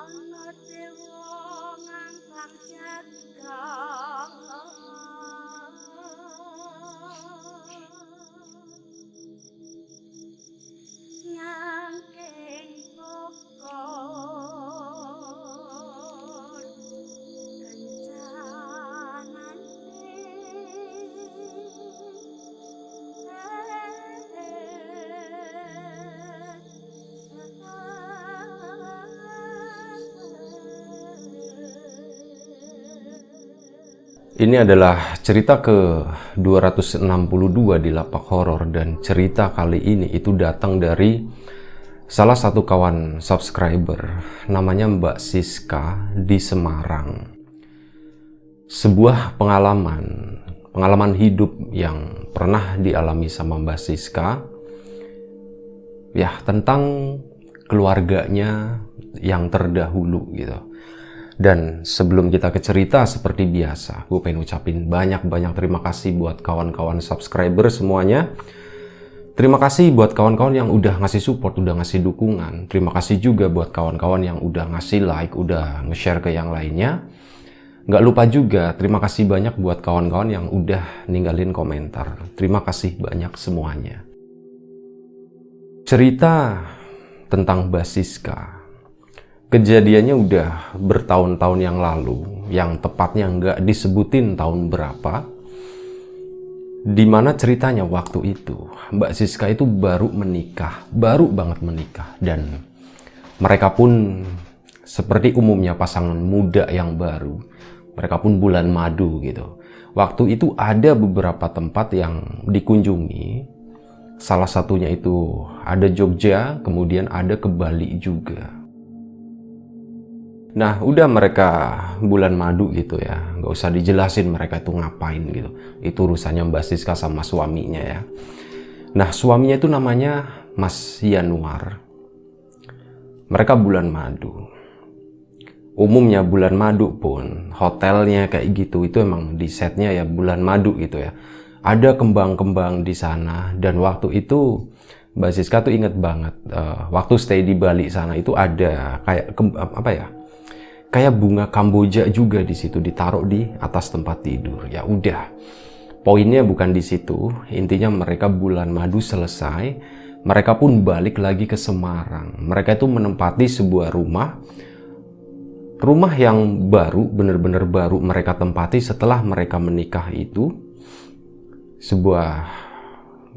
Ana dewa ngangkang jaga nyangking bokor Ini adalah cerita ke 262 di Lapak Horor, dan cerita kali ini itu datang dari salah satu kawan subscriber namanya Mbak Siska di Semarang. Sebuah pengalaman hidup yang pernah dialami sama Mbak Siska, ya, tentang keluarganya yang terdahulu gitu. Dan sebelum kita ke cerita, seperti biasa, gue pengen ucapin banyak-banyak terima kasih buat kawan-kawan subscriber semuanya. Terima kasih buat kawan-kawan yang udah ngasih support, udah ngasih dukungan. Terima kasih juga buat kawan-kawan yang udah ngasih like, udah nge-share ke yang lainnya. Nggak lupa juga, terima kasih banyak buat kawan-kawan yang udah ninggalin komentar. Terima kasih banyak semuanya. Cerita tentang Mbak Siska. Kejadiannya udah bertahun-tahun yang lalu, yang tepatnya nggak disebutin tahun berapa. Dimana ceritanya waktu itu, Mbak Siska itu baru menikah, baru banget menikah. Dan mereka pun seperti umumnya pasangan muda yang baru, mereka pun bulan madu gitu. Waktu itu ada beberapa tempat yang dikunjungi. Salah satunya itu ada Jogja, kemudian ada ke Bali juga. Nah, udah mereka bulan madu gitu ya, nggak usah dijelasin mereka itu ngapain gitu. Itu urusannya Mbak Siska sama suaminya ya. Nah, suaminya itu namanya Mas Yanuar. Mereka bulan madu. Umumnya bulan madu pun hotelnya kayak gitu, itu emang di setnya ya bulan madu gitu ya. Ada kembang-kembang di sana, dan waktu itu Mbak Siska tuh inget banget, waktu stay di Bali sana itu ada kayak kayak bunga Kamboja juga di situ ditaruh di atas tempat tidur. Ya udah, poinnya bukan di situ. Intinya mereka bulan madu selesai, mereka pun balik lagi ke Semarang. Mereka itu menempati sebuah rumah yang baru, bener-bener baru mereka tempati setelah mereka menikah itu. Sebuah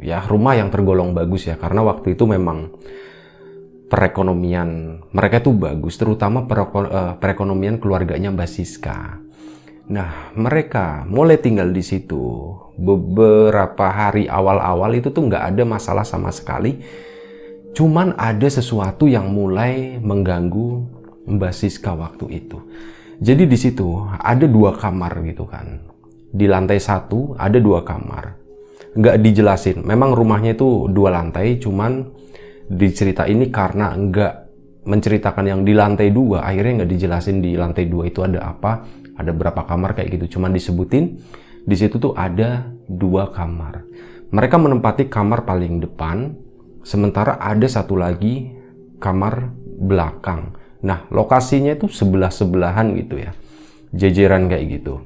ya rumah yang tergolong bagus ya, karena waktu itu memang perekonomian mereka itu bagus, terutama perekonomian keluarganya Mbak Siska. Nah, mereka mulai tinggal di situ. Beberapa hari awal-awal itu tuh nggak ada masalah sama sekali. Cuman ada sesuatu yang mulai mengganggu Mbak Siska waktu itu. Jadi di situ ada 2 kamar gitu kan. Di lantai 1 ada 2 kamar. Nggak dijelasin. Memang rumahnya itu 2 lantai, cuman di cerita ini karena nggak menceritakan yang di lantai 2, akhirnya nggak dijelasin di lantai 2 itu ada apa, ada berapa kamar kayak gitu. Cuman disebutin di situ tuh ada 2 kamar. Mereka menempati kamar paling depan, sementara ada satu lagi kamar belakang. Nah, lokasinya itu sebelah-sebelahan gitu ya, jejeran kayak gitu.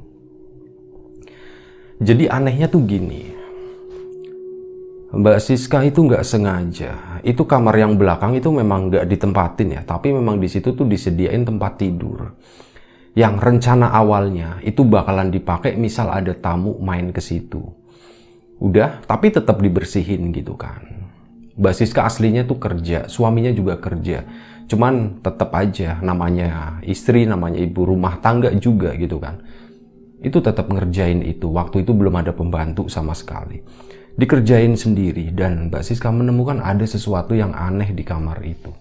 Jadi anehnya tuh gini, Mbak Siska itu nggak sengaja. Itu kamar yang belakang itu memang nggak ditempatin ya, tapi memang di situ tuh disediain tempat tidur. Yang rencana awalnya itu bakalan dipakai misal ada tamu main ke situ. Udah, tapi tetap dibersihin gitu kan. Mbak Siska aslinya tuh kerja, suaminya juga kerja. Cuman tetap aja namanya istri, namanya ibu rumah tangga juga gitu kan. Itu tetap ngerjain itu. Waktu itu belum ada pembantu sama sekali. Dikerjain sendiri, dan Mbak Siska menemukan ada sesuatu yang aneh di kamar itu.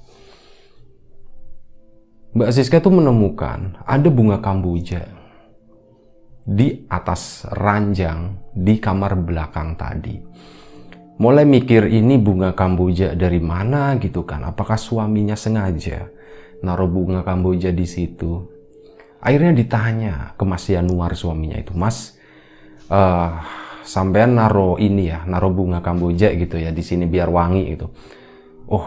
Mbak Siska tuh menemukan ada bunga Kamboja di atas ranjang di kamar belakang tadi. Mulai mikir ini bunga Kamboja dari mana gitu kan? Apakah suaminya sengaja naruh bunga Kamboja di situ? Akhirnya ditanya ke Mas Yanuar, suaminya itu, Mas, sampean naruh ini ya, naruh bunga Kamboja gitu ya di sini biar wangi gitu. Oh,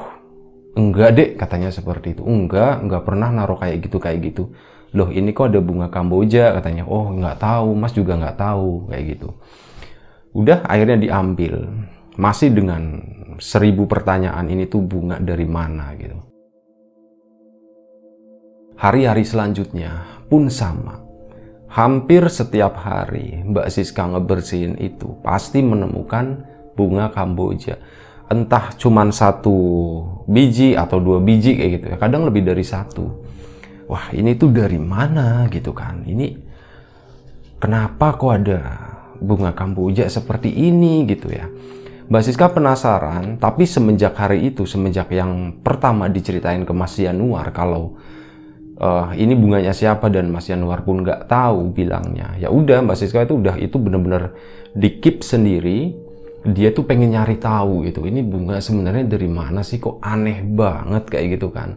Enggak dek, katanya seperti itu. Enggak pernah naruh kayak gitu. Loh ini kok ada bunga Kamboja, katanya. Oh nggak tahu, mas juga nggak tahu, kayak gitu. Udah akhirnya diambil. Masih dengan 1000 pertanyaan, ini tuh bunga dari mana gitu. Hari-hari selanjutnya pun sama. Hampir setiap hari Mbak Siska ngebersihin itu pasti menemukan bunga Kamboja. Entah cuman 1 biji atau 2 biji kayak gitu ya. Kadang lebih dari 1. Wah ini tuh dari mana gitu kan. Ini kenapa kok ada bunga Kamboja seperti ini gitu ya. Mbak Siska penasaran, tapi semenjak hari itu, semenjak yang pertama diceritain ke Mas Yanuar kalau ini bunganya siapa, dan Mas Yanuar pun nggak tahu bilangnya. Ya udah Mbak Siska itu bener-bener di-keep sendiri. Dia tuh pengen nyari tahu gitu. Ini bunga sebenarnya dari mana sih, kok aneh banget kayak gitu kan.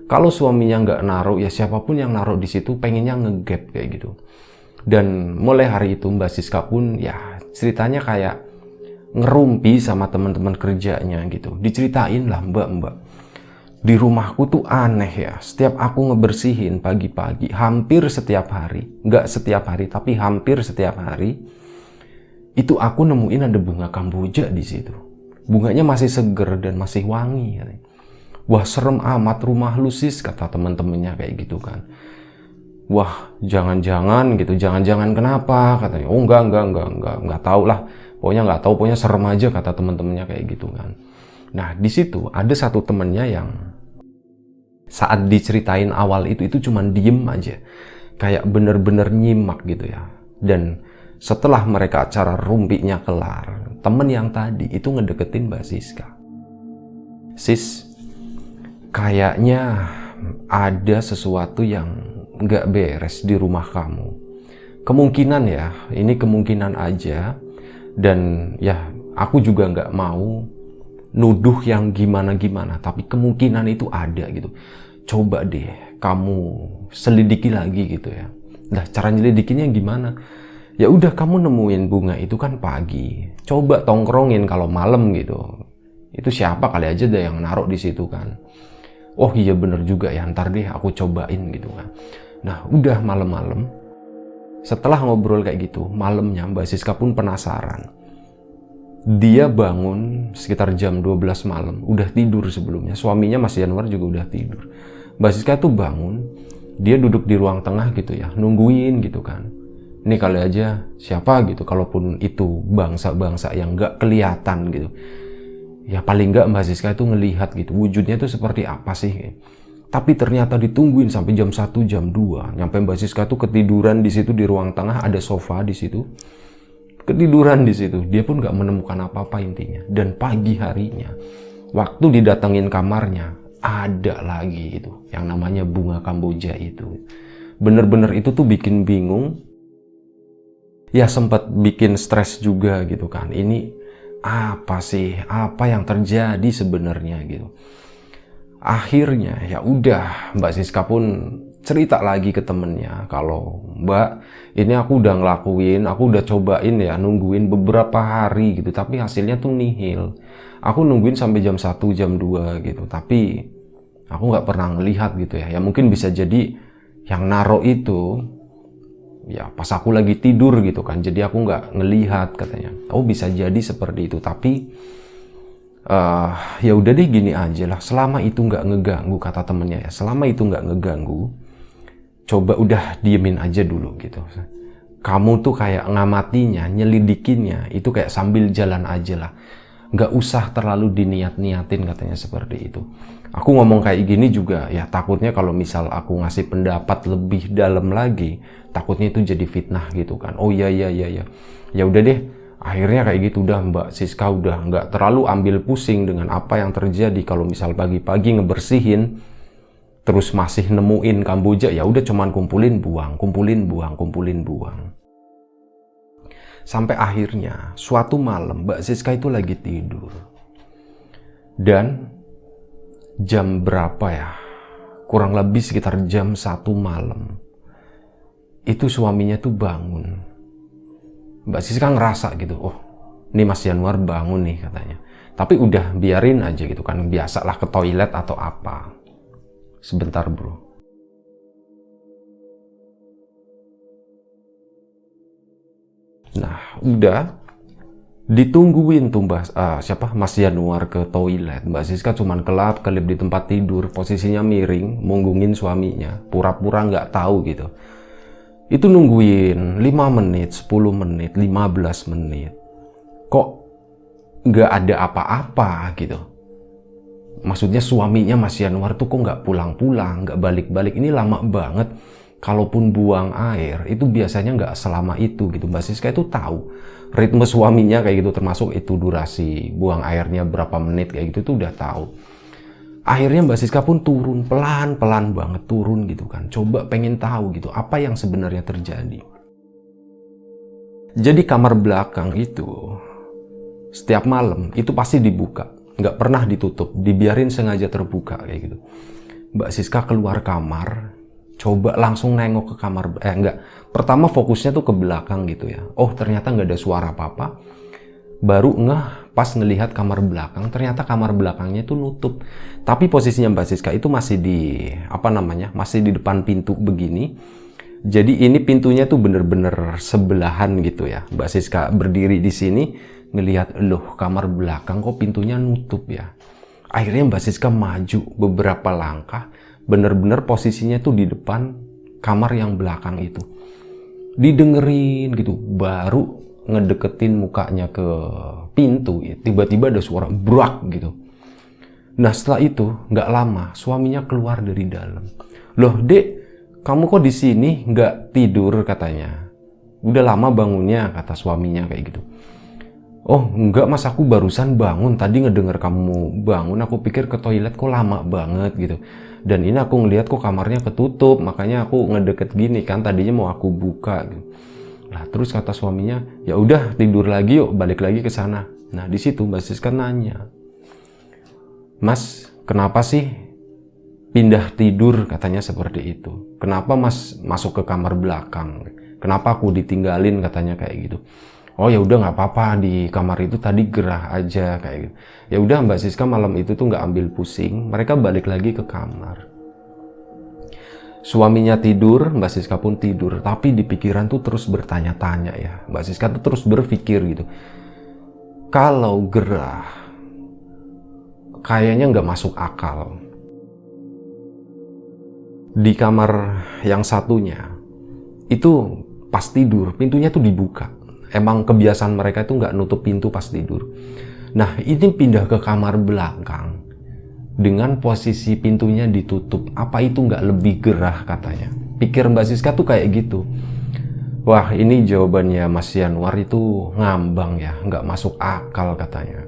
Kalau suaminya nggak naruh, ya siapapun yang naruh di situ pengennya ngegap kayak gitu. Dan mulai hari itu Mbak Siska pun ya ceritanya kayak ngerumpi sama teman-teman kerjanya gitu. Diceritain lah, mbak, di rumahku tuh aneh ya. Setiap aku ngebersihin pagi-pagi, hampir setiap hari, nggak setiap hari tapi hampir setiap hari, itu aku nemuin ada bunga Kamboja di situ. Bunganya masih seger dan masih wangi. Wah serem amat rumah lu sis, kata teman-temannya kayak gitu kan. Wah jangan-jangan gitu, jangan-jangan kenapa, katanya. Oh enggak tahu lah. Pokoknya serem aja, kata teman-temannya kayak gitu kan. Nah di situ ada satu temennya yang saat diceritain awal itu cuman diem aja, kayak bener-bener nyimak gitu ya. Dan setelah mereka acara rumpinya kelar, temen yang tadi itu ngedeketin Mbak Siska. Sis, kayaknya ada sesuatu yang nggak beres di rumah kamu. Kemungkinan ya, ini kemungkinan aja. Dan ya, aku juga nggak mau nuduh yang gimana-gimana, tapi kemungkinan itu ada gitu. Coba deh kamu selidiki lagi gitu ya. Nah, cara nyelidikinya gimana? Ya udah, kamu nemuin bunga itu kan pagi. Coba tongkrongin kalau malam gitu. Itu siapa kali aja ada yang naruh di situ kan. Oh iya bener juga ya, ntar deh aku cobain gitu kan. Nah udah malam-malam, setelah ngobrol kayak gitu, malamnya Mbak Siska pun penasaran. Dia bangun sekitar jam 12 malam, udah tidur sebelumnya. Suaminya Mas Yanuar juga udah tidur. Mbak Siska tuh bangun, dia duduk di ruang tengah gitu ya, nungguin gitu kan. Ini kali aja siapa gitu, kalaupun itu bangsa-bangsa yang gak kelihatan gitu. Ya paling gak Mbak Siska itu ngelihat gitu, wujudnya itu seperti apa sih. Tapi ternyata ditungguin sampai jam 1, jam 2. Nyampe Mbak Siska tuh ketiduran di situ di ruang tengah, ada sofa di situ. Ketiduran di situ, dia pun gak menemukan apa-apa intinya. Dan pagi harinya, waktu didatengin kamarnya, ada lagi itu, yang namanya bunga Kamboja itu. Bener-bener itu tuh bikin bingung. Ya sempat bikin stres juga gitu kan. Ini apa sih? Apa yang terjadi sebenarnya gitu. Akhirnya ya udah, Mbak Siska pun cerita lagi ke temennya kalau Mbak, ini aku udah ngelakuin, aku udah cobain ya, nungguin beberapa hari gitu, tapi hasilnya tuh nihil. Aku nungguin sampai jam 1, jam 2 gitu, tapi aku nggak pernah ngelihat gitu ya. Ya mungkin bisa jadi yang naro itu ya pas aku lagi tidur gitu kan, jadi aku nggak ngelihat katanya. Oh bisa jadi seperti itu, tapi ya udah deh gini aja lah, selama itu nggak ngeganggu, kata temennya ya, selama itu nggak ngeganggu, coba udah diemin aja dulu gitu. Kamu tuh kayak ngamatinya, nyelidikinnya itu kayak sambil jalan aja lah, nggak usah terlalu diniat-niatin, katanya seperti itu. Aku ngomong kayak gini juga ya takutnya kalau misal aku ngasih pendapat lebih dalam lagi, takutnya itu jadi fitnah gitu kan. Oh iya ya udah deh, akhirnya kayak gitu. Udah Mbak Siska udah nggak terlalu ambil pusing dengan apa yang terjadi. Kalau misal pagi-pagi ngebersihin terus masih nemuin Kamboja, ya udah cuman kumpulin buang. Sampai akhirnya suatu malam Mbak Siska itu lagi tidur, dan jam berapa ya, kurang lebih sekitar jam 1 malam itu suaminya tuh bangun. Mbak Siska ngerasa gitu, oh ini Mas Yanuar bangun nih katanya. Tapi udah biarin aja gitu kan, biasalah ke toilet atau apa. Sebentar bro. Nah udah ditungguin tuh Mas Yanuar ke toilet. Mbak Siska cuman kelap-kelip di tempat tidur, posisinya miring, munggungin suaminya, pura-pura nggak tahu gitu. Itu nungguin 5 menit, 10 menit, 15 menit. Kok nggak ada apa-apa gitu. Maksudnya suaminya Mas Yanuar tuh kok nggak pulang-pulang, nggak balik-balik. Ini lama banget. Kalaupun buang air, itu biasanya nggak selama itu gitu. Mbak Siska itu tahu ritme suaminya kayak gitu, termasuk itu durasi buang airnya berapa menit kayak gitu, itu udah tahu. Akhirnya Mbak Siska pun turun, pelan-pelan banget turun gitu kan. Coba pengen tahu gitu, apa yang sebenarnya terjadi. Jadi kamar belakang itu, setiap malam itu pasti dibuka. Nggak pernah ditutup, dibiarin sengaja terbuka kayak gitu. Mbak Siska keluar kamar, coba langsung nengok ke kamar, pertama fokusnya tuh ke belakang gitu ya. Oh ternyata nggak ada suara apa-apa. Baru ngeh pas ngelihat kamar belakang, ternyata kamar belakangnya itu nutup. Tapi posisinya Mbak Siska itu masih masih di depan pintu begini. Jadi ini pintunya tuh bener-bener sebelahan gitu ya. Mbak Siska berdiri di sini ngelihat, loh kamar belakang kok pintunya nutup ya. Akhirnya Mbak Siska maju beberapa langkah, bener-bener posisinya tuh di depan kamar yang belakang itu. Didengerin gitu, baru ngedeketin mukanya ke pintu, tiba-tiba ada suara brak gitu. Nah setelah itu nggak lama suaminya keluar dari dalam. Loh dek, kamu kok di sini nggak tidur katanya? Udah lama bangunnya, kata suaminya kayak gitu. Oh enggak mas, aku barusan bangun, tadi ngedenger kamu bangun, aku pikir ke toilet kok lama banget gitu. Dan ini aku ngeliat kok kamarnya ketutup, makanya aku ngedeket gini kan, tadinya mau aku buka gitu. Nah terus kata suaminya, ya udah tidur lagi yuk, balik lagi ke sana. Nah di situ Mbak Siska nanya, Mas kenapa sih pindah tidur, katanya seperti itu. Kenapa mas masuk ke kamar belakang? Kenapa aku ditinggalin, katanya kayak gitu. Oh ya udah nggak apa-apa, di kamar itu tadi gerah aja kayak gitu. Ya udah Mbak Siska malam itu tuh nggak ambil pusing, mereka balik lagi ke kamar. Suaminya tidur, Mbak Siska pun tidur, tapi di pikiran tuh terus bertanya-tanya ya. Mbak Siska tuh terus berpikir gitu. Kalau gerah, kayaknya nggak masuk akal. Di kamar yang satunya, itu pas tidur, pintunya tuh dibuka. Emang kebiasaan mereka itu nggak nutup pintu pas tidur. Nah ini pindah ke kamar belakang dengan posisi pintunya ditutup. Apa itu nggak lebih gerah, katanya. Pikir Mbak Siska tuh kayak gitu. Wah ini jawabannya Mas Yanuar itu ngambang ya, nggak masuk akal katanya.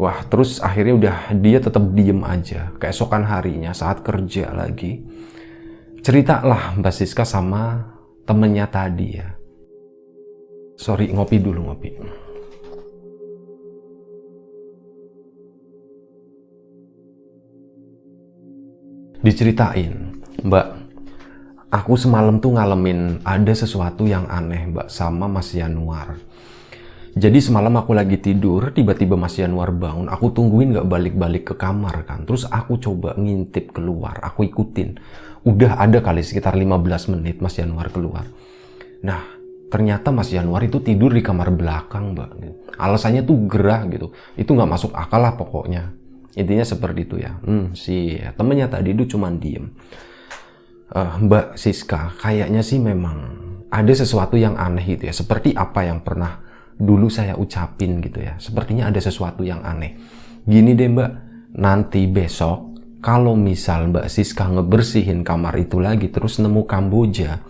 Wah terus akhirnya udah dia tetap diem aja. Keesokan harinya saat kerja lagi, ceritalah Mbak Siska sama temennya tadi ya. Sorry, ngopi dulu, ngopi. Diceritain, Mbak, aku semalam tuh ngalamin ada sesuatu yang aneh, Mbak, sama Mas Yanuar. Jadi semalam aku lagi tidur, tiba-tiba Mas Yanuar bangun. Aku tungguin gak balik-balik ke kamar kan. Terus aku coba ngintip keluar, aku ikutin. Udah ada kali sekitar 15 menit Mas Yanuar keluar. Nah, ternyata Mas Yanuar itu tidur di kamar belakang, Mbak. Alasannya tuh gerah gitu. Itu nggak masuk akal lah pokoknya. Intinya seperti itu ya. Si temennya tadi itu cuman diem. Mbak Siska, kayaknya sih memang ada sesuatu yang aneh gitu ya. Seperti apa yang pernah dulu saya ucapin gitu ya. Sepertinya ada sesuatu yang aneh. Gini deh Mbak, nanti besok kalau misal Mbak Siska ngebersihin kamar itu lagi terus nemu Kamboja,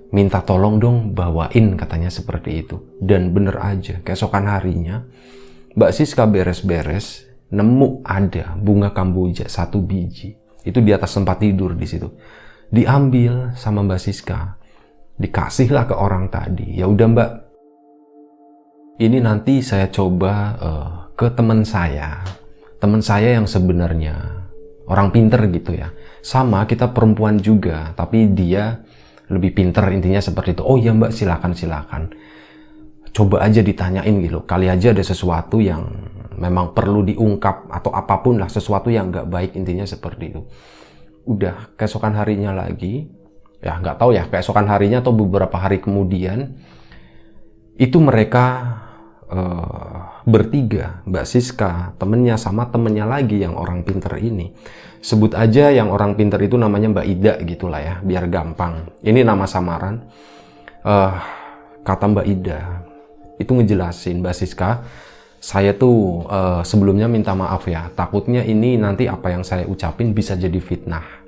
minta tolong dong bawain, katanya seperti itu. Dan bener aja, keesokan harinya Mbak Siska beres-beres nemu ada bunga Kamboja 1 biji. Itu di atas tempat tidur di situ. Diambil sama Mbak Siska, dikasihlah ke orang tadi. Ya udah Mbak, ini nanti saya coba ke teman saya yang sebenarnya orang pinter gitu ya. Sama kita perempuan juga, tapi dia lebih pinter, intinya seperti itu. Oh iya Mbak, silakan. Coba aja ditanyain gitu. Kali aja ada sesuatu yang memang perlu diungkap atau apapun lah, sesuatu yang nggak baik, intinya seperti itu. Udah keesokan harinya lagi, ya nggak tahu ya keesokan harinya atau beberapa hari kemudian, itu mereka bertiga, Mbak Siska, temennya, sama temennya lagi yang orang pinter ini. Sebut aja yang orang pinter itu namanya Mbak Ida gitulah ya, biar gampang. Ini nama samaran. Kata Mbak Ida, itu ngejelasin, Mbak Siska, saya tuh sebelumnya minta maaf ya, takutnya ini nanti apa yang saya ucapin bisa jadi fitnah.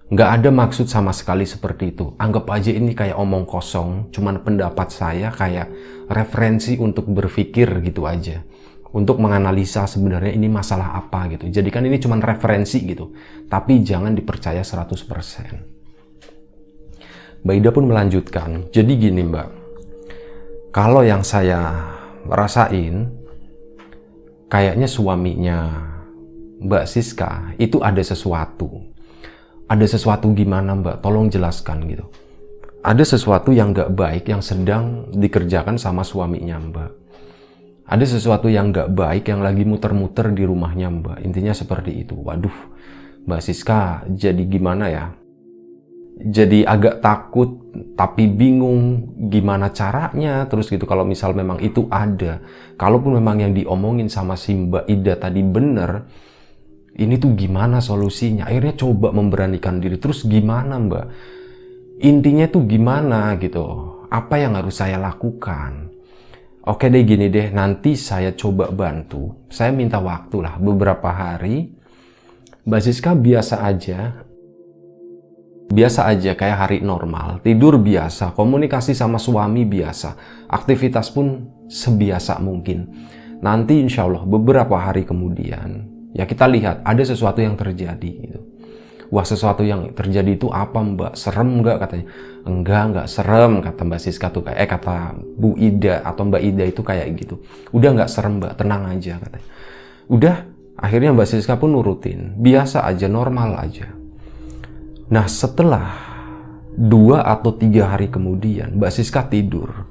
Nggak ada maksud sama sekali seperti itu. Anggap aja ini kayak omong kosong, cuman pendapat saya, kayak referensi untuk berpikir gitu aja. Untuk menganalisa sebenarnya ini masalah apa gitu. Jadi kan ini cuman referensi gitu. Tapi jangan dipercaya 100%. Mbak Ida pun melanjutkan, jadi gini Mbak, kalau yang saya rasain, kayaknya suaminya Mbak Siska itu ada sesuatu. Ada sesuatu gimana Mbak? Tolong jelaskan gitu. Ada sesuatu yang gak baik yang sedang dikerjakan sama suaminya Mbak. Ada sesuatu yang gak baik yang lagi muter-muter di rumahnya Mbak. Intinya seperti itu. Waduh, Mbak Siska jadi gimana ya? Jadi agak takut, tapi bingung gimana caranya. Terus gitu, kalau misal memang itu ada, kalaupun memang yang diomongin sama si Mbak Ida tadi bener, ini tuh gimana solusinya? Akhirnya coba memberanikan diri. Terus gimana Mbak? Intinya tuh gimana gitu? Apa yang harus saya lakukan? Oke deh, gini deh, nanti saya coba bantu. Saya minta waktu lah beberapa hari. Mbak Siska biasa aja kayak hari normal, tidur biasa, komunikasi sama suami biasa, aktivitas pun sebiasa mungkin. Nanti insya Allah beberapa hari kemudian, ya kita lihat ada sesuatu yang terjadi gitu. Wah, sesuatu yang terjadi itu apa Mbak? Serem nggak katanya? Enggak serem, kata Mbak Siska tuh kayak kata Bu Ida atau Mbak Ida itu kayak gitu. Udah nggak serem Mbak, tenang aja katanya. Udah, akhirnya Mbak Siska pun nurutin, biasa aja, normal aja. Nah, setelah 2 atau 3 hari kemudian Mbak Siska tidur.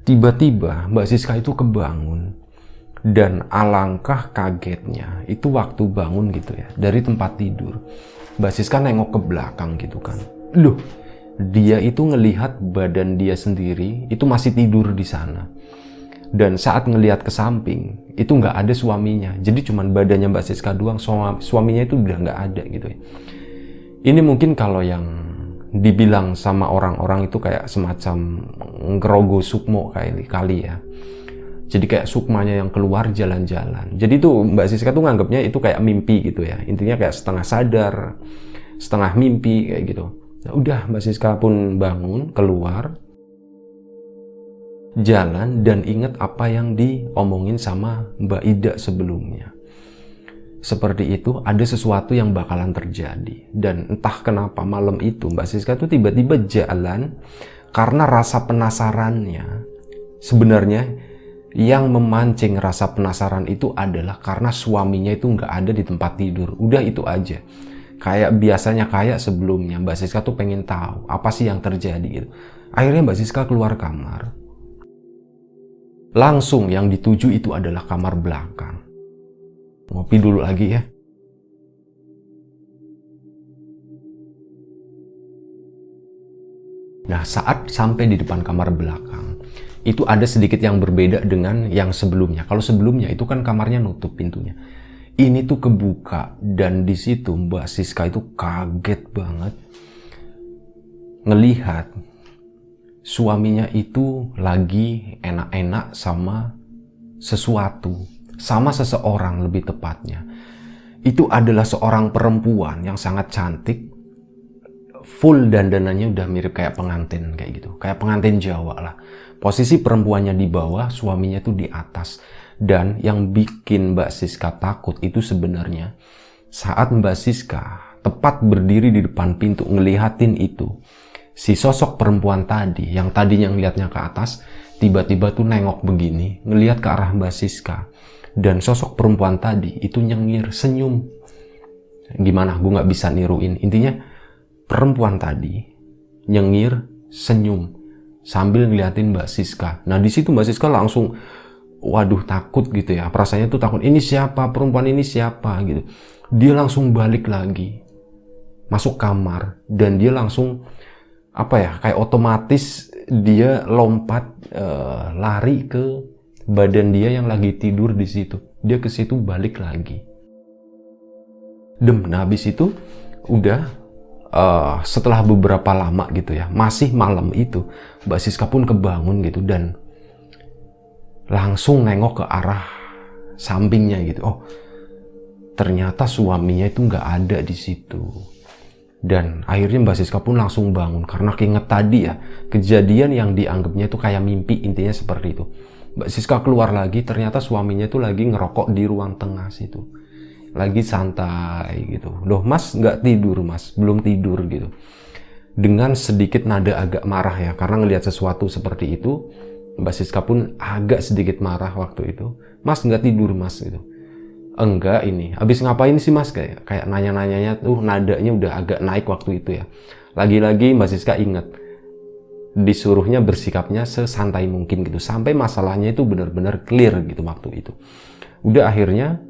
Tiba-tiba Mbak Siska itu kebangun. Dan alangkah kagetnya, itu waktu bangun gitu ya, dari tempat tidur, Mbak Siska nengok ke belakang gitu kan. Loh, dia itu ngelihat badan dia sendiri itu masih tidur di sana. Dan saat ngelihat ke samping, itu nggak ada suaminya. Jadi cuman badannya Mbak Siska doang, suaminya itu udah nggak ada gitu ya. Ini mungkin kalau yang dibilang sama orang-orang itu kayak semacam ngerogo sukmo kali ya. Jadi kayak sukmanya yang keluar jalan-jalan. Jadi tuh Mbak Siska tuh nganggapnya itu kayak mimpi gitu ya. Intinya kayak setengah sadar, setengah mimpi kayak gitu. Nah, udah Mbak Siska pun bangun, keluar, jalan, dan ingat apa yang diomongin sama Mbak Ida sebelumnya. Seperti itu, ada sesuatu yang bakalan terjadi. Dan entah kenapa malam itu Mbak Siska tuh tiba-tiba jalan, karena rasa penasarannya sebenarnya yang memancing rasa penasaran itu adalah karena suaminya itu nggak ada di tempat tidur. Udah itu aja. Kayak biasanya, kayak sebelumnya, Mbak Siska tuh pengen tahu apa sih yang terjadi gitu. Akhirnya Mbak Siska keluar kamar. Langsung yang dituju itu adalah kamar belakang. Ngopi dulu lagi ya. Nah, saat sampai di depan kamar belakang, itu ada sedikit yang berbeda dengan yang sebelumnya. Kalau sebelumnya itu kan kamarnya nutup pintunya. Ini tuh kebuka, dan di situ Mbak Siska itu kaget banget ngelihat suaminya itu lagi enak-enak sama sesuatu, sama seseorang lebih tepatnya. Itu adalah seorang perempuan yang sangat cantik, full dandanannya udah mirip kayak pengantin kayak gitu, kayak pengantin Jawa lah. Posisi perempuannya di bawah, suaminya tuh di atas. Dan yang bikin Mbak Siska takut itu sebenarnya saat Mbak Siska tepat berdiri di depan pintu ngelihatin itu, si sosok perempuan tadi yang tadinya ngelihatnya ke atas, tiba-tiba tuh nengok begini, ngelihat ke arah Mbak Siska. Dan sosok perempuan tadi itu nyengir, senyum. Gimana? Gue nggak bisa niruin. Intinya perempuan tadi nyengir, senyum sambil ngeliatin Mbak Siska. Nah, di situ Mbak Siska langsung waduh takut gitu ya, perasaannya tuh takut, ini siapa, perempuan ini siapa gitu. Dia langsung balik lagi masuk kamar dan dia langsung apa ya, kayak otomatis dia lompat lari ke badan dia yang lagi tidur di situ. Dia ke situ balik lagi. Nah habis itu udah setelah beberapa lama gitu ya, masih malam itu Mbak Siska pun kebangun gitu dan langsung nengok ke arah sampingnya gitu. Oh, ternyata suaminya itu nggak ada di situ. Dan akhirnya Mbak Siska pun langsung bangun karena keinget tadi ya, kejadian yang dianggapnya itu kayak mimpi, intinya seperti itu. Mbak Siska keluar lagi, ternyata suaminya itu lagi ngerokok di ruang tengah situ. Lagi santai gitu. Loh mas, nggak tidur mas, belum tidur gitu. Dengan sedikit nada agak marah ya, karena ngelihat sesuatu seperti itu, Mbak Siska pun agak sedikit marah waktu itu. Mas nggak tidur mas gitu. Enggak ini, habis ngapain sih mas, kayak nanya-nanyanya tuh nadanya udah agak naik waktu itu ya. Lagi-lagi Mbak Siska ingat disuruhnya bersikapnya sesantai mungkin gitu, sampai masalahnya itu benar-benar clear gitu waktu itu. Udah akhirnya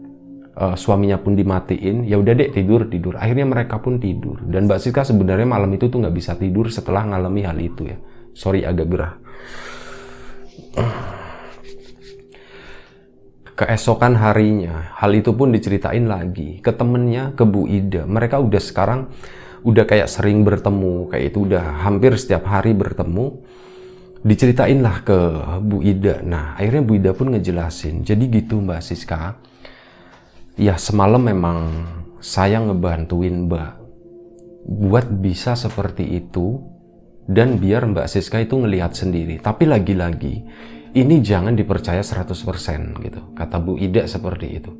suaminya pun dimatiin, ya udah dek tidur. Akhirnya mereka pun tidur dan Mbak Siska sebenarnya malam itu tuh nggak bisa tidur setelah ngalami hal itu ya. Sorry agak gerah. Keesokan harinya, hal itu pun diceritain lagi ke temennya, ke Bu Ida. Mereka udah sekarang udah kayak sering bertemu, kayak itu udah hampir setiap hari bertemu. Diceritain lah ke Bu Ida. Nah, akhirnya Bu Ida pun ngejelasin. Jadi gitu Mbak Siska, ya semalam memang saya ngebantuin Mbak buat bisa seperti itu, dan biar Mbak Siska itu ngelihat sendiri. Tapi lagi-lagi, ini jangan dipercaya 100% gitu, kata Bu Ida seperti itu.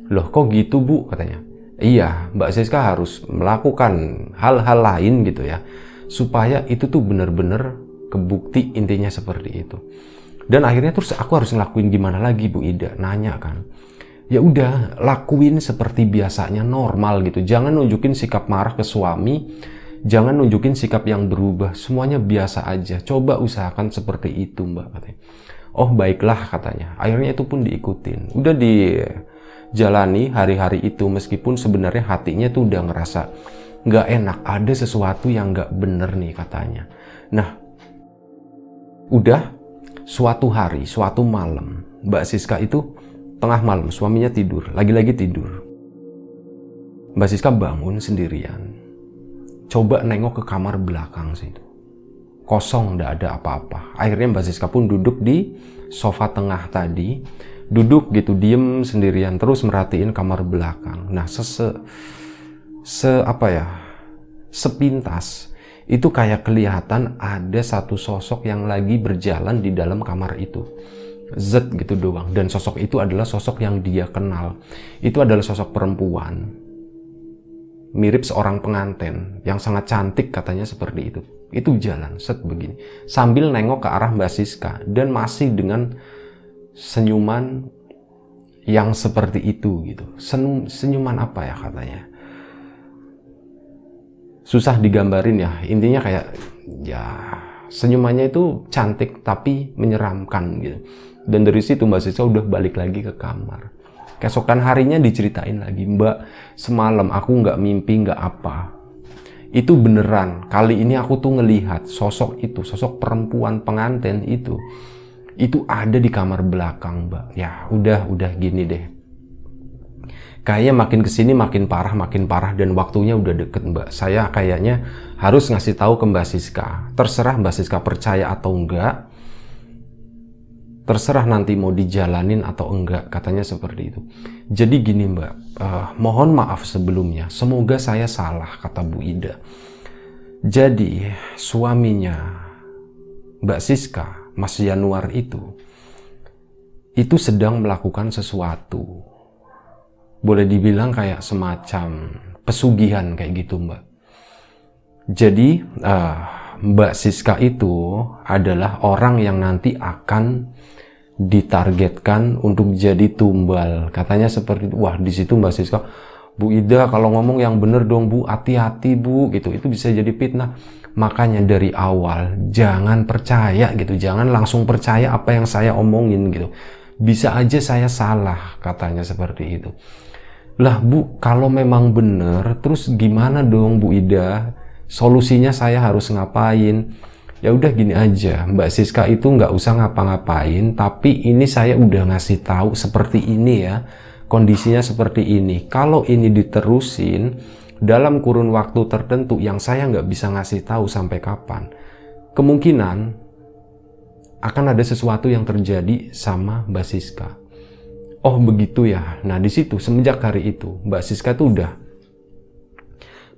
Loh kok gitu Bu, katanya. Iya, Mbak Siska harus melakukan hal-hal lain gitu ya, supaya itu tuh bener-bener kebukti, intinya seperti itu. Dan akhirnya terus aku harus ngelakuin gimana lagi Bu Ida, nanya kan. Ya udah, lakuin seperti biasanya, normal gitu. Jangan nunjukin sikap marah ke suami, jangan nunjukin sikap yang berubah, semuanya biasa aja. Coba usahakan seperti itu Mbak, katanya. Oh baiklah, katanya. Akhirnya itu pun diikutin. Udah dijalani hari-hari itu, meskipun sebenarnya hatinya tuh udah ngerasa nggak enak, ada sesuatu yang nggak bener nih katanya. Nah, udah suatu hari, suatu malam, Mbak Siska itu tengah malam, suaminya tidur, lagi-lagi tidur. Mbak Siska bangun sendirian, coba nengok ke kamar belakang situ. Kosong, nggak ada apa-apa. Akhirnya Mbak Siska pun duduk di sofa tengah tadi, duduk gitu diem sendirian, terus merhatiin kamar belakang. Nah, sepintas itu kayak kelihatan ada satu sosok yang lagi berjalan di dalam kamar itu. Z gitu doang. Dan sosok itu adalah sosok yang dia kenal. Itu adalah sosok perempuan, mirip seorang pengantin yang sangat cantik, katanya seperti itu. Itu jalan set begini sambil nengok ke arah Mbak Siska dan masih dengan senyuman yang seperti itu gitu. Senyuman apa ya katanya, susah digambarin ya, intinya kayak ya senyumannya itu cantik tapi menyeramkan gitu. Dan dari situ Mbak Siska udah balik lagi ke kamar. Keesokan harinya diceritain lagi, Mbak semalam aku nggak mimpi nggak apa, itu beneran. Kali ini aku tuh ngelihat sosok itu, sosok perempuan pengantin itu ada di kamar belakang Mbak. Ya udah gini deh, kayaknya makin kesini makin parah dan waktunya udah deket Mbak. Saya kayaknya harus ngasih tahu ke Mbak Siska. Terserah Mbak Siska percaya atau enggak, terserah nanti mau dijalanin atau enggak, katanya seperti itu. Jadi gini Mbak, mohon maaf sebelumnya, semoga saya salah, kata Bu Ida. Jadi suaminya Mbak Siska, Mas Januar itu sedang melakukan sesuatu, boleh dibilang kayak semacam pesugihan kayak gitu Mbak. Jadi Mbak Siska itu adalah orang yang nanti akan ditargetkan untuk jadi tumbal, katanya seperti itu. Wah, di situ Mbak Siska, Bu Ida kalau ngomong yang bener dong Bu, hati-hati Bu gitu, itu bisa jadi fitnah. Makanya dari awal jangan percaya gitu, jangan langsung percaya apa yang saya omongin gitu. Bisa aja saya salah, katanya seperti itu. Lah Bu, kalau memang benar, terus gimana dong Bu Ida? Solusinya saya harus ngapain? Ya udah gini aja, Mbak Siska itu nggak usah ngapa-ngapain, tapi ini saya udah ngasih tahu seperti ini ya, kondisinya seperti ini. Kalau ini diterusin dalam kurun waktu tertentu yang saya nggak bisa ngasih tahu sampai kapan, kemungkinan akan ada sesuatu yang terjadi sama Mbak Siska. Oh begitu ya. Nah di situ semenjak hari itu Mbak Siska tuh udah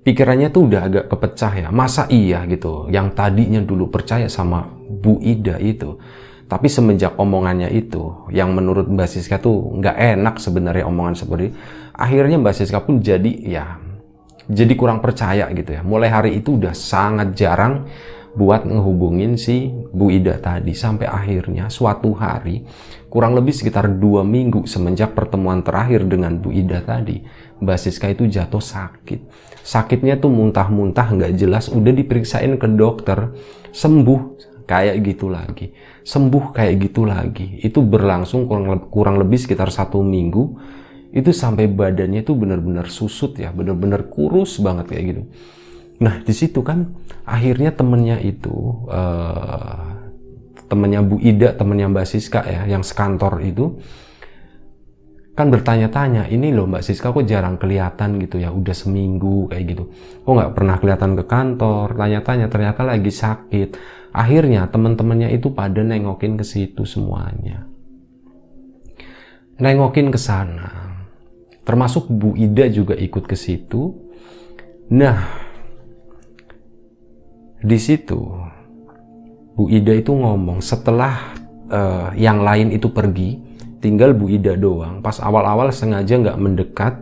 pikirannya tuh udah agak kepecah ya. Masa iya gitu, yang tadinya dulu percaya sama Bu Ida itu, tapi semenjak omongannya itu, yang menurut Mbak Siska tuh nggak enak sebenarnya omongan seperti itu, akhirnya Mbak Siska pun jadi kurang percaya gitu ya. Mulai hari itu udah sangat jarang buat ngehubungin si Bu Ida tadi, sampai akhirnya suatu hari kurang lebih sekitar 2 minggu semenjak pertemuan terakhir dengan Bu Ida tadi, Mbak Siska itu jatuh sakit. Sakitnya tuh muntah-muntah nggak jelas, udah diperiksain ke dokter, sembuh kayak gitu lagi, sembuh kayak gitu lagi. Itu berlangsung kurang lebih sekitar 1 minggu. Itu sampai badannya itu benar-benar susut ya, benar-benar kurus banget kayak gitu. Nah di situ kan akhirnya temennya itu, temennya Bu Ida, temennya Mbak Siska ya, yang sekantor itu kan bertanya-tanya, ini loh Mbak Siska kok jarang kelihatan gitu ya, udah seminggu kayak gitu, kok nggak pernah kelihatan ke kantor, tanya-tanya, ternyata lagi sakit. Akhirnya teman-temannya itu pada nengokin ke situ semuanya, nengokin ke sana, termasuk Bu Ida juga ikut ke situ. Nah di situ Bu Ida itu ngomong setelah yang lain itu pergi, tinggal Bu Ida doang. Pas awal-awal sengaja nggak mendekat,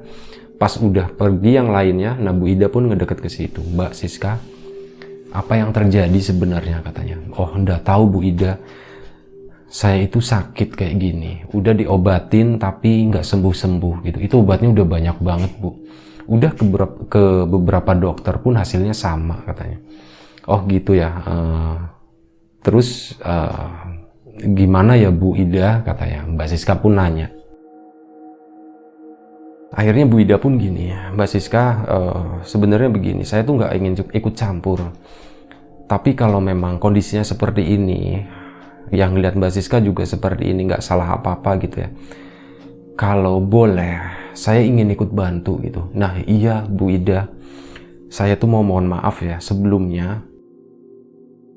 pas udah pergi yang lainnya, nah Bu Ida pun ngedeket ke situ. Mbak Siska, apa yang terjadi sebenarnya, katanya. Oh, nggak tahu Bu Ida, saya itu sakit kayak gini, udah diobatin tapi nggak sembuh-sembuh gitu. Itu obatnya udah banyak banget Bu, udah ke beberapa dokter pun hasilnya sama, katanya. Oh gitu ya. Terus gimana ya Bu Ida, katanya. Mbak Siska pun nanya. Akhirnya Bu Ida pun gini, Mbak Siska, sebenarnya begini, saya tuh nggak ingin ikut campur, tapi kalau memang kondisinya seperti ini, yang lihat Mbak Siska juga seperti ini, nggak salah apa-apa gitu ya, kalau boleh saya ingin ikut bantu gitu. Nah iya Bu Ida, saya tuh mau mohon maaf ya sebelumnya,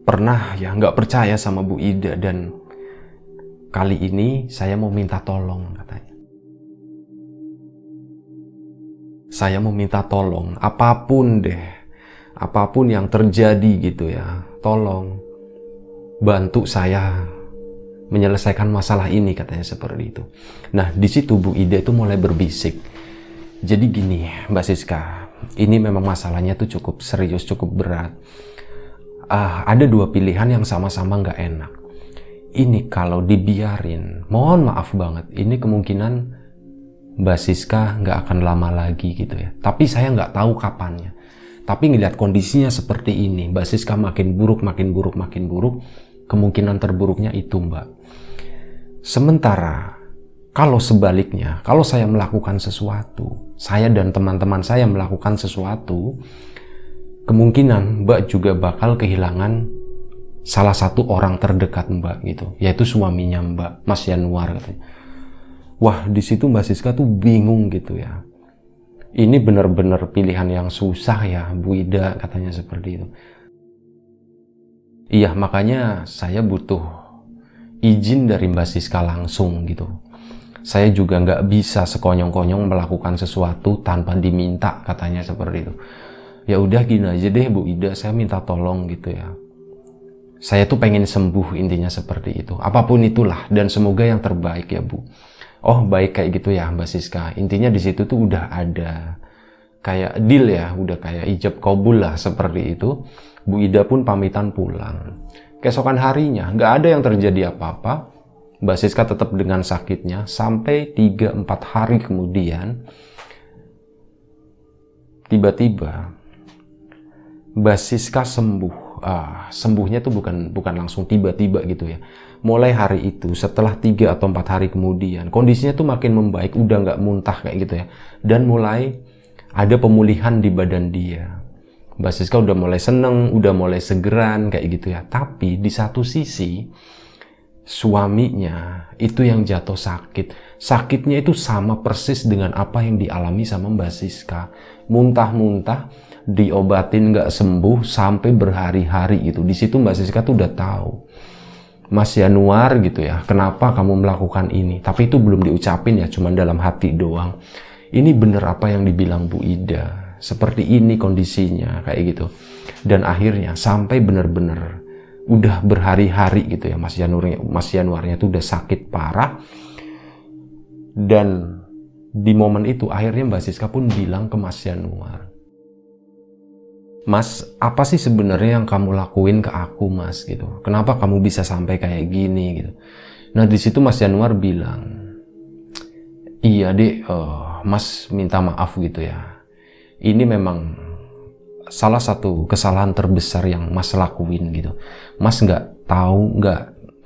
pernah ya nggak percaya sama Bu Ida, dan kali ini saya mau minta tolong, katanya. Saya mau minta tolong, apapun deh, apapun yang terjadi gitu ya, tolong bantu saya menyelesaikan masalah ini, katanya seperti itu. Nah di situ Bu Ida itu mulai berbisik. Jadi gini Mbak Siska, ini memang masalahnya tuh cukup serius, cukup berat. Ada 2 pilihan yang sama-sama nggak enak. Ini kalau dibiarin, mohon maaf banget, ini kemungkinan Mbak Siska nggak akan lama lagi gitu ya. Tapi saya nggak tahu kapannya. Tapi ngelihat kondisinya seperti ini, Mbak Siska makin buruk, kemungkinan terburuknya itu Mbak. Sementara kalau sebaliknya, kalau saya melakukan sesuatu, saya dan teman-teman saya melakukan sesuatu, kemungkinan Mbak juga bakal kehilangan salah satu orang terdekat Mbak gitu, yaitu suaminya Mbak, Mas Yanuar, katanya. Wah di situ Mbak Siska tuh bingung gitu ya. Ini benar-benar pilihan yang susah ya Bu Ida, katanya seperti itu. Iya makanya saya butuh izin dari Mbak Siska langsung gitu. Saya juga nggak bisa sekonyong-konyong melakukan sesuatu tanpa diminta, katanya seperti itu. Ya udah gini aja deh Bu Ida, saya minta tolong gitu ya. Saya tuh pengen sembuh, intinya seperti itu. Apapun itulah, dan semoga yang terbaik ya Bu. Oh baik kayak gitu ya Mbak Siska. Intinya di situ tuh udah ada kayak deal ya, udah kayak ijab kabul lah seperti itu. Bu Ida pun pamitan pulang. Keesokan harinya nggak ada yang terjadi apa-apa. Mbak Siska tetap dengan sakitnya sampai 3-4 hari kemudian. Tiba-tiba Mbak Siska sembuh. sembuhnya tuh bukan langsung tiba-tiba gitu ya. Mulai hari itu, setelah 3 atau 4 hari kemudian, kondisinya tuh makin membaik, udah nggak muntah kayak gitu ya. Dan mulai ada pemulihan di badan dia. Mbak Siska udah mulai seneng, udah mulai segeran kayak gitu ya. Tapi di satu sisi, suaminya itu yang jatuh sakit. Sakitnya itu sama persis dengan apa yang dialami sama Mbak Siska. Muntah-muntah, diobatin nggak sembuh sampai berhari-hari gitu. Di situ Mbak Siska tuh udah tahu, Mas Yanuar gitu ya, kenapa kamu melakukan ini? Tapi itu belum diucapin ya, cuman dalam hati doang. Ini bener apa yang dibilang Bu Ida, seperti ini kondisinya kayak gitu. Dan akhirnya sampai bener-bener udah berhari-hari gitu ya, Mas Yanuarnya tuh udah sakit parah. Dan di momen itu akhirnya Mbak Siska pun bilang ke Mas Yanuar, Mas, apa sih sebenarnya yang kamu lakuin ke aku, Mas, gitu? Kenapa kamu bisa sampai kayak gini, gitu? Nah, di situ Mas Yanuar bilang, iya, Dek, Mas minta maaf gitu ya. Ini memang salah satu kesalahan terbesar yang Mas lakuin gitu. Mas nggak tahu, nggak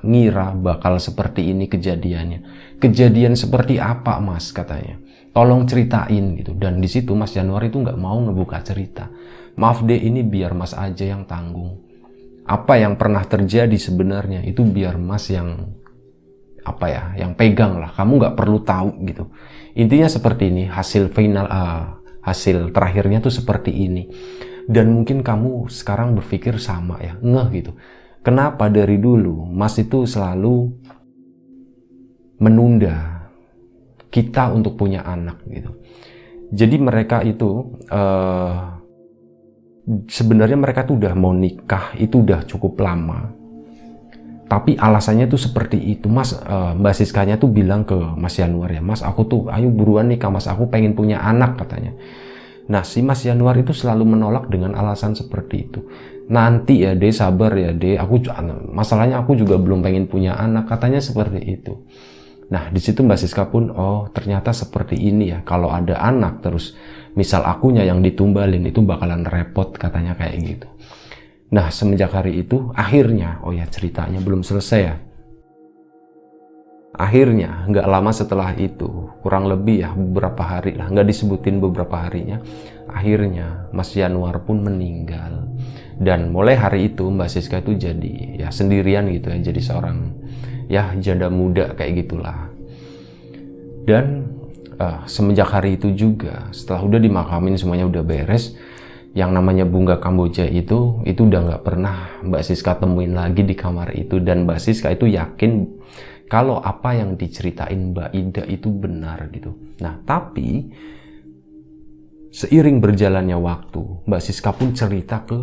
ngira bakal seperti ini kejadiannya. Kejadian seperti apa, Mas, katanya. Tolong ceritain gitu. Dan di situ Mas Yanuar itu nggak mau ngebuka cerita. Maaf deh, ini biar Mas aja yang tanggung. Apa yang pernah terjadi sebenarnya itu biar Mas yang yang pegang lah. Kamu nggak perlu tahu gitu. Intinya seperti ini, hasil final, hasil terakhirnya tuh seperti ini. Dan mungkin kamu sekarang berpikir sama ya, ngeh gitu. Kenapa dari dulu Mas itu selalu menunda kita untuk punya anak gitu. Jadi mereka itu sebenarnya mereka tuh udah mau nikah itu udah cukup lama, tapi alasannya tuh seperti itu, Mas. Mbak Siskanya tuh bilang ke Mas Yanuar ya, Mas, aku tuh ayo buruan nikah, Mas, aku pengen punya anak katanya. Nah, si Mas Yanuar itu selalu menolak dengan alasan seperti itu. Nanti ya Dek, sabar ya Dek, masalahnya aku juga belum pengen punya anak, katanya seperti itu. Nah, di situ Mbak Siska pun, oh ternyata seperti ini ya, kalau ada anak terus misal akunya yang ditumbalin itu bakalan repot, katanya kayak gitu. Nah, semenjak hari itu akhirnya, oh ya ceritanya belum selesai ya. Akhirnya nggak lama setelah itu, kurang lebih ya beberapa hari lah, nggak disebutin beberapa harinya, akhirnya Mas Yanuar pun meninggal. Dan mulai hari itu Mbak Siska itu jadi ya sendirian gitu ya, jadi seorang ya janda muda kayak gitulah. Dan semenjak hari itu juga, setelah udah dimakamin semuanya udah beres, yang namanya bunga Kamboja itu udah nggak pernah Mbak Siska temuin lagi di kamar itu. Dan Mbak Siska itu yakin kalau apa yang diceritain Mbak Ida itu benar gitu. Nah, tapi seiring berjalannya waktu, Mbak Siska pun cerita ke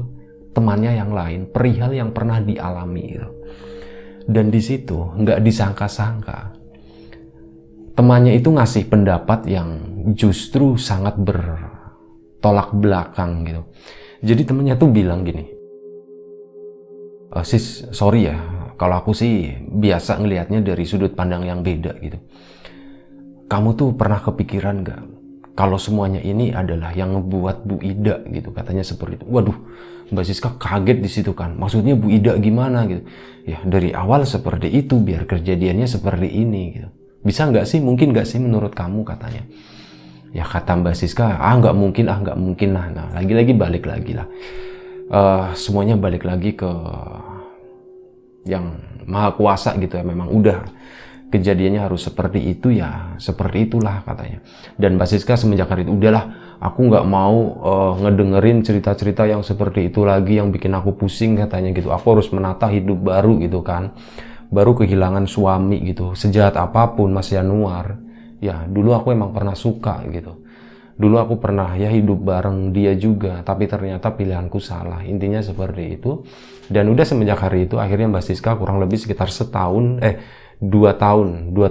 temannya yang lain perihal yang pernah dialami gitu. Dan di situ nggak disangka-sangka, temannya itu ngasih pendapat yang justru sangat bertolak belakang gitu. Jadi temannya tuh bilang gini, Sis, sorry ya, kalau aku sih biasa ngelihatnya dari sudut pandang yang beda gitu. Kamu tuh pernah kepikiran gak kalau semuanya ini adalah yang ngebuat Bu Ida gitu, katanya seperti itu. Waduh, Mbak Siska kaget di situ kan. Maksudnya Bu Ida gimana gitu? Ya dari awal seperti itu biar kejadiannya seperti ini gitu. Bisa nggak sih? Mungkin nggak sih menurut kamu, katanya. Ya kata Mbak Siska, nggak mungkin lah. Nah, lagi-lagi balik lagi lah. Semuanya balik lagi ke yang maha kuasa gitu ya. Memang udah kejadiannya harus seperti itu ya, seperti itulah katanya. Dan Mbak Siska semenjak hari itu, udahlah, aku nggak mau ngedengerin cerita-cerita yang seperti itu lagi yang bikin aku pusing, katanya gitu. Aku harus menata hidup baru gitu kan. Baru kehilangan suami gitu. Sejahat apapun Mas Yanuar, ya dulu aku emang pernah suka gitu. Dulu aku pernah ya hidup bareng dia juga, tapi ternyata pilihanku salah. Intinya seperti itu. Dan udah semenjak hari itu akhirnya Mbak Siska kurang lebih sekitar 2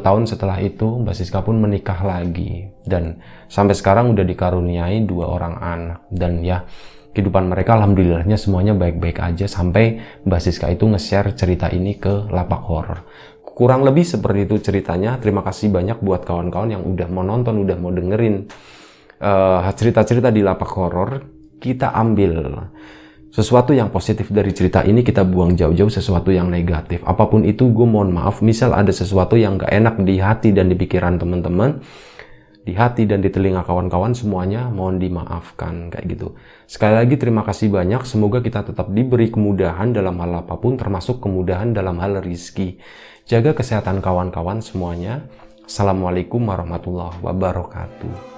tahun setelah itu Mbak Siska pun menikah lagi. Dan sampai sekarang udah dikaruniai 2 orang anak. Dan ya kehidupan mereka alhamdulillahnya semuanya baik-baik aja, sampai Mbak Siska itu nge-share cerita ini ke Lapak Horor. Kurang lebih seperti itu ceritanya. Terima kasih banyak buat kawan-kawan yang udah mau nonton, udah mau dengerin cerita-cerita di Lapak Horor. Kita ambil sesuatu yang positif dari cerita ini kita buang jauh-jauh, sesuatu yang negatif. Apapun itu, gue mohon maaf. Misal ada sesuatu yang gak enak di hati dan di pikiran teman-teman, di hati dan di telinga kawan-kawan, semuanya mohon dimaafkan, kayak gitu. Sekali lagi terima kasih banyak. Semoga kita tetap diberi kemudahan dalam hal apapun, termasuk kemudahan dalam hal rezeki. Jaga kesehatan kawan-kawan semuanya. Assalamualaikum warahmatullahi wabarakatuh.